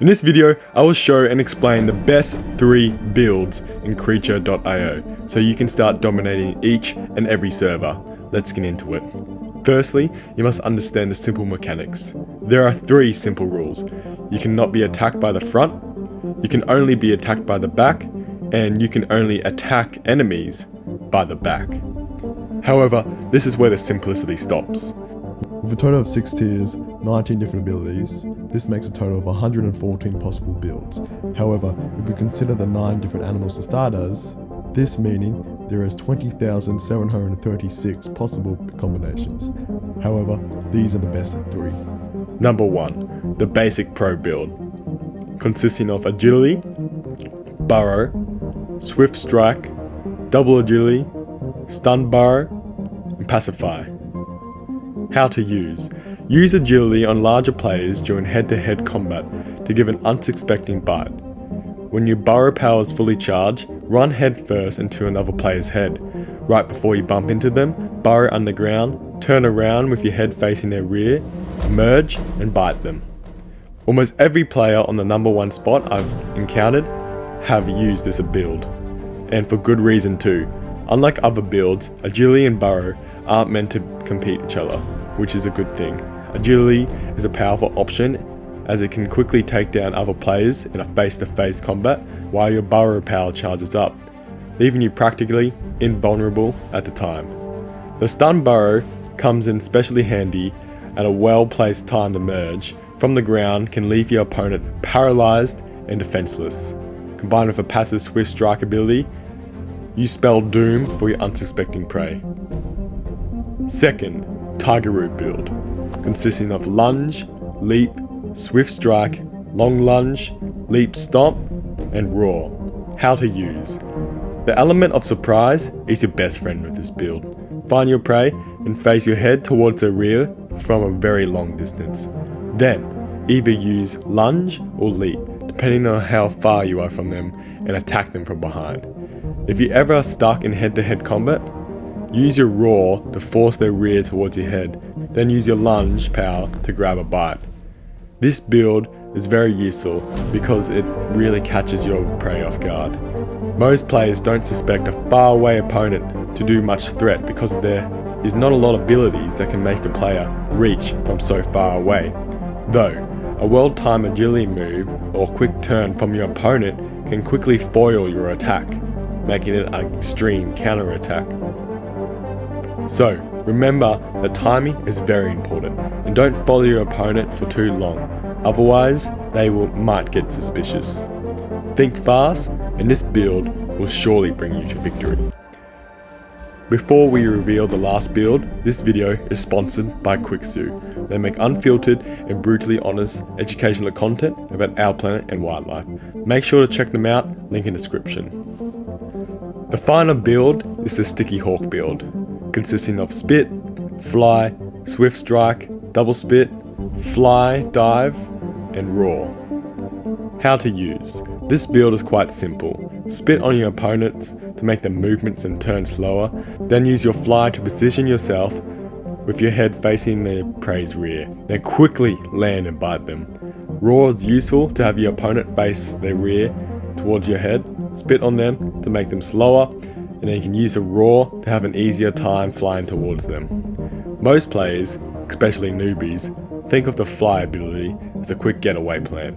In this video, I will show and explain the best 3 builds in Creature.io, so you can start dominating each and every server. Let's get into it. Firstly, you must understand the simple mechanics. There are 3 simple rules. You cannot be attacked by the front, you can only be attacked by the back, and you can only attack enemies by the back. However, this is where the simplicity stops. With a total of 6 tiers, 19 different abilities, this makes a total of 114 possible builds. However, if we consider the 9 different animals to start as, this meaning there is 20,736 possible combinations. However, these are the best 3. Number 1. The basic pro build, consisting of agility, burrow, swift strike, double agility, stun burrow, and pacify. How to use. Use agility on larger players during head-to-head combat to give an unsuspecting bite. When your burrow power is fully charged, run head first into another player's head. Right before you bump into them, burrow underground, turn around with your head facing their rear, merge and bite them. Almost every player on the number 1 spot I've encountered have used this build, and for good reason too. Unlike other builds, agility and burrow aren't meant to compete each other, which is a good thing. Agility is a powerful option as it can quickly take down other players in a face-to-face combat while your burrow power charges up, leaving you practically invulnerable at the time. The stun burrow comes in especially handy at a well-placed time to merge from the ground, can leave your opponent paralyzed and defenseless. Combined with a passive swift strike ability, you spell doom for your unsuspecting prey. Second, Tigeroo build, consisting of lunge, leap, swift strike, long lunge, leap stomp, and roar. How to use. The element of surprise is your best friend with this build. Find your prey and face your head towards the rear from a very long distance. Then, either use lunge or leap, depending on how far you are from them, and attack them from behind. If you ever are stuck in head-to-head combat, use your roar to force their rear towards your head, then use your lunge power to grab a bite. This build is very useful because it really catches your prey off guard. Most players don't suspect a faraway opponent to do much threat because there is not a lot of abilities that can make a player reach from so far away. Though, a well-timed agility move or quick turn from your opponent can quickly foil your attack, making it an extreme counter-attack. So, remember that timing is very important, and don't follow your opponent for too long, otherwise they might get suspicious. Think fast, and this build will surely bring you to victory. Before we reveal the last build, this video is sponsored by QuickZoo. They make unfiltered and brutally honest educational content about our planet and wildlife. Make sure to check them out, link in description. The final build is the Sticky Hawk build, consisting of spit, fly, swift strike, double spit, fly, dive, and roar. How to use. This build is quite simple. Spit on your opponents to make their movements and turns slower, then use your fly to position yourself with your head facing their prey's rear, then quickly land and bite them. Roar is useful to have your opponent face their rear towards your head, spit on them to make them slower, and then you can use a roar to have an easier time flying towards them. Most players, especially newbies, think of the fly ability as a quick getaway plan.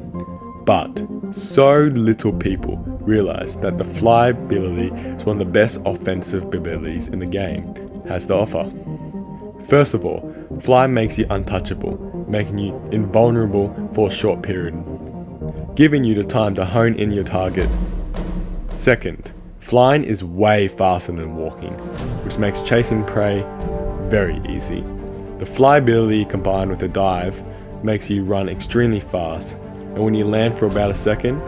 But so little people realize that the fly ability is one of the best offensive abilities in the game has to offer. First of all, fly makes you untouchable, making you invulnerable for a short period, giving you the time to hone in your target. Second, flying is way faster than walking, which makes chasing prey very easy. The fly ability combined with the dive makes you run extremely fast, and when you land for about a second,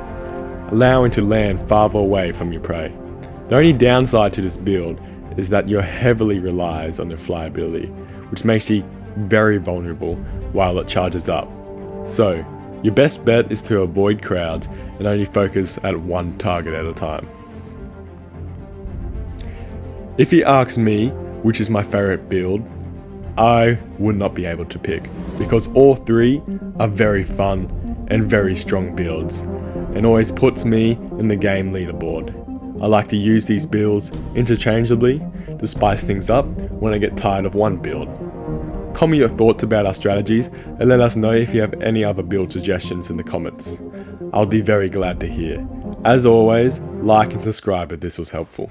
allowing to land farther away from your prey. The only downside to this build is that you heavily relies on the fly ability, which makes you very vulnerable while it charges up. So, your best bet is to avoid crowds and only focus at one target at a time. If you ask me which is my favorite build, I would not be able to pick because all 3 are very fun and very strong builds, and always puts me in the game leaderboard. I like to use these builds interchangeably to spice things up when I get tired of one build. Comment your thoughts about our strategies and let us know if you have any other build suggestions in the comments. I'll be very glad to hear. As always, like and subscribe if this was helpful.